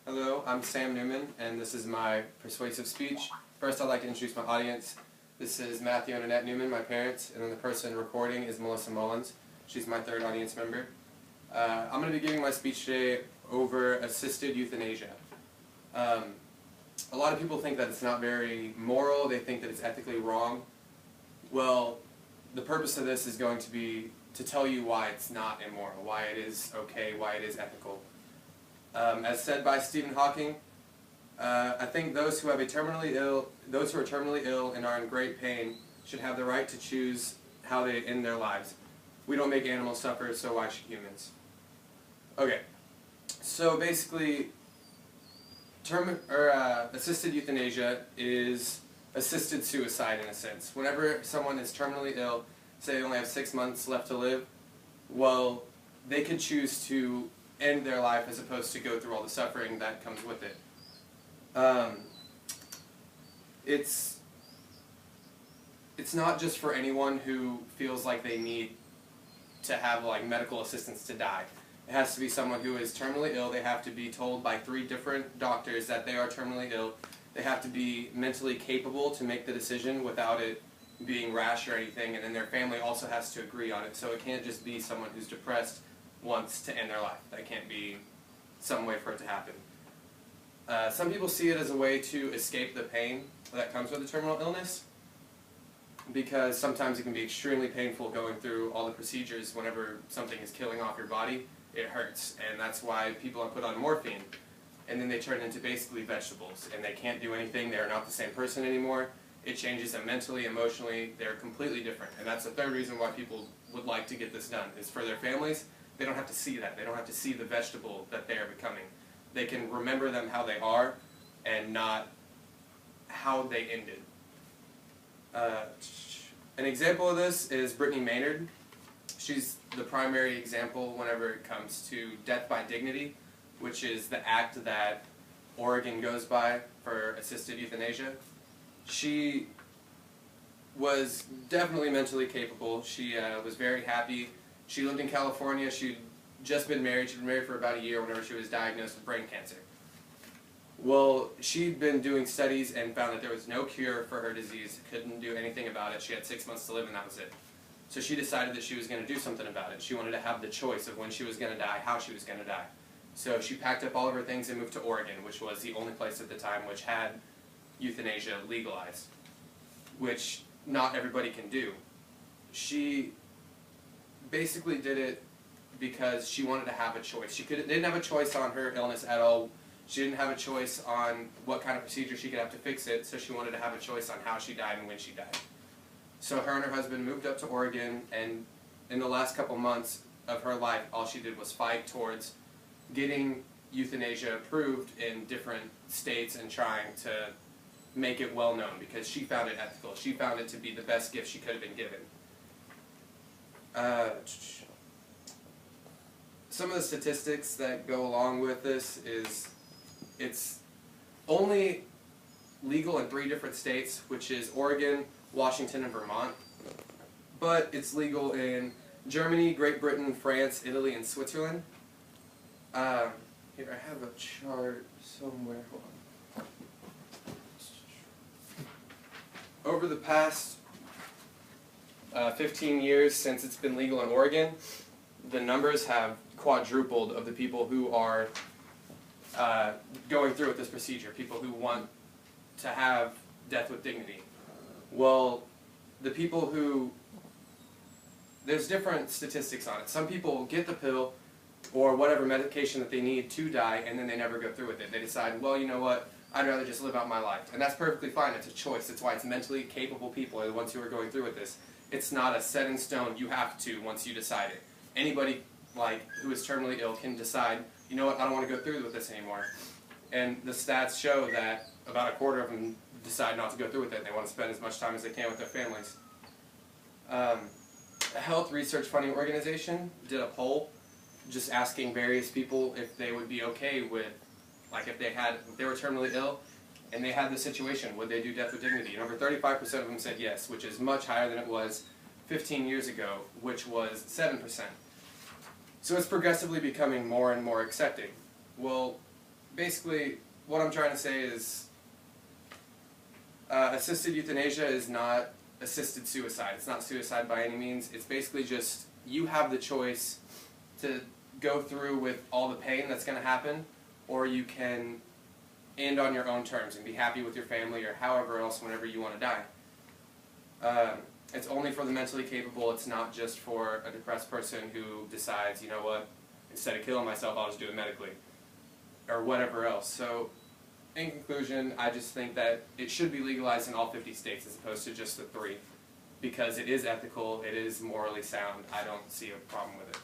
Hello, I'm Sam Newman, and this is my persuasive speech. First, I'd like to introduce my audience. This is Matthew and Annette Newman, my parents, and then the person recording is Melissa Mullins. She's my third audience member. I'm going to be giving my speech today over assisted euthanasia. A lot of people think that it's not very moral. They think that it's ethically wrong. Well, the purpose of this is going to be to tell you why it's not immoral, why it is okay, why it is ethical. As said by Stephen Hawking, I think those who are terminally ill and are in great pain should have the right to choose how they end their lives. We don't make animals suffer, so why should humans? Okay, so basically, assisted euthanasia is assisted suicide in a sense. Whenever someone is terminally ill, say they only have 6 months left to live, well, they could choose to end their life as opposed to go through all the suffering that comes with it. It's not just for anyone who feels like they need to have medical assistance to die. It has to be someone who is terminally ill. They have to be told by 3 different doctors that they are terminally ill. They have to be mentally capable to make the decision without it being rash or anything, and then their family also has to agree on it. So it can't just be someone who's depressed wants to end their life. That can't be some way for it to happen. Some people see it as a way to escape the pain that comes with a terminal illness, because sometimes it can be extremely painful going through all the procedures. Whenever something is killing off your body, it hurts, and that's why people are put on morphine, and then they turn into basically vegetables, and they can't do anything. They're not the same person anymore. It changes them mentally, emotionally. They're completely different, and that's the third reason why people would like to get this done, is for their families. They don't have to see that. They don't have to see the vegetable that they are becoming. They can remember them how they are and not how they ended. An example of this is Brittany Maynard. She's the primary example whenever it comes to death by dignity, which is the act that Oregon goes by for assisted euthanasia. She was definitely mentally capable. She was very happy. She lived in California. She'd just been married. She'd been married for about a year whenever she was diagnosed with brain cancer. Well, she'd been doing studies and found that there was no cure for her disease, couldn't do anything about it. She had 6 months to live and that was it. So she decided that she was going to do something about it. She wanted to have the choice of when she was going to die, how she was going to die. So she packed up all of her things and moved to Oregon, which was the only place at the time which had euthanasia legalized, which not everybody can do. She basically did it because she wanted to have a choice. She didn't have a choice on her illness at all. She didn't have a choice on what kind of procedure she could have to fix it, so she wanted to have a choice on how she died and when she died. So her and her husband moved up to Oregon, and in the last couple months of her life, all she did was fight towards getting euthanasia approved in different states and trying to make it well known, because she found it ethical. She found it to be the best gift she could have been given. Some of the statistics that go along with this is it's only legal in 3 different states, which is Oregon, Washington, and Vermont. But it's legal in Germany, Great Britain, France, Italy, and Switzerland. Here, I have a chart somewhere. Hold on. Over the past 15 years since it's been legal in Oregon, the numbers have quadrupled of the people who are going through with this procedure, people who want to have death with dignity. Well, the people who, there's different statistics on it. Some people get the pill or whatever medication that they need to die, and then they never go through with it. They decide, well, you know what, I'd rather just live out my life. And that's perfectly fine. It's a choice. That's why it's mentally capable people are the ones who are going through with this. It's not a set in stone, you have to once you decide it. Anybody who is terminally ill can decide, you know what, I don't want to go through with this anymore. And the stats show that about a quarter of them decide not to go through with it. They want to spend as much time as they can with their families. A health research funding organization did a poll just asking various people if they would be okay with, if they were terminally ill and they had the situation, would they do death with dignity? And over 35% of them said yes, which is much higher than it was 15 years ago, which was 7%. So it's progressively becoming more and more accepting. Well, basically, what I'm trying to say is assisted euthanasia is not assisted suicide. It's not suicide by any means. It's basically just you have the choice to go through with all the pain that's going to happen, or you can end on your own terms and be happy with your family or however else whenever you want to die. It's only for the mentally capable. It's not just for a depressed person who decides, you know what, instead of killing myself, I'll just do it medically or whatever else. So in conclusion, I just think that it should be legalized in all 50 states as opposed to just the 3, because it is ethical, it is morally sound. I don't see a problem with it.